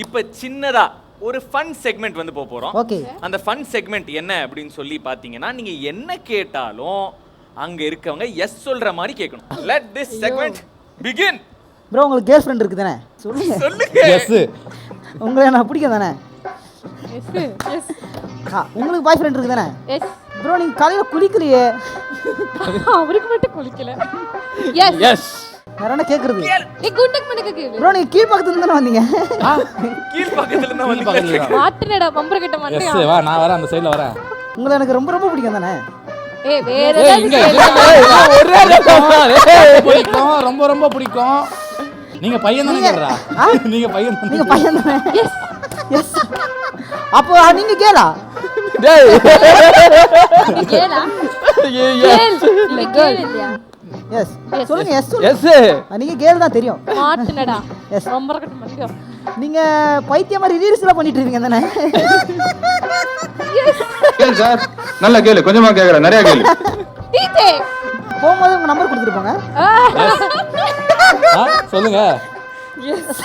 இப்ப சின்னதா ஒரு ஃபன் செக்மெண்ட் வந்து போறோம். ஓகே. அந்த ஃபன் செக்மெண்ட் என்ன அப்படின்னு சொல்லி பாத்தீங்கன்னா, நீங்க என்ன கேட்டாலும் அங்க இருக்கவங்க எஸ் சொல்ற மாதிரி கேட்கணும். Let this segment begin. Bro உங்களுக்கு கேர்ள் ஃப்ரெண்ட் இருக்கு தானே? சொல்லுங்க. சொல்லுங்க. எஸ். உங்களை நான் பிடிக்கும் தானே? Yes yes. உங்களுக்கு பாய் ஃப்ரெண்ட் இருக்கு தானே? எஸ். ப்ரோ நீங்க காலையில குளிக்கலையே. அவருக்கு மட்டும் குளிக்கல. S S. வேற என்ன கேக்குறது? நீ குண்டக் பண்ணக்க கேளு. ப்ரோ நீங்க கீழ் பக்கத்துல இருந்து தானே வந்தீங்க? கீழ் பக்கத்துல இருந்து வந்து பக்கத்துல. மாட்டனடா பம்பர கிட்ட மாட்டியா? எஸ் வா நான் வரேன் அந்த சைடுல வரேன். உங்களை எனக்கு ரொம்ப ரொம்ப பிடிக்கும் தானே? ஏய் வேற இங்க பிடிக்கும் ரொம்ப ரொம்ப பிடிக்கும். நீங்க பையன் தானே கேக்குறா? நீங்க பையன் தானே? நீங்க பையன் தானே? Yes yes. அப்போ நீங்க கேளா? டேய் நீ கேளா? எஸ். நீ கேள் இல்லையா? எஸ். சொல்லுங்க எஸ் சொல்லுங்க. எஸ். நீங்க கேள் தான் தெரியும். மாட்டனடா. எஸ். பம்பர கிட்ட மாட்டியா? நீங்க பைத்தியம் மாதிரி ரீல்ஸ்லாம் பண்ணிட்டு இருக்கீங்க தானே? கேளு சார், நல்லா கேளு, கொஞ்சமா கேக்குறேன், நிறைய கேளு. டீச்சே போகும்போது உங்க நம்பர் கொடுத்துட்டு போங்க. சொல்லுங்க. எஸ்.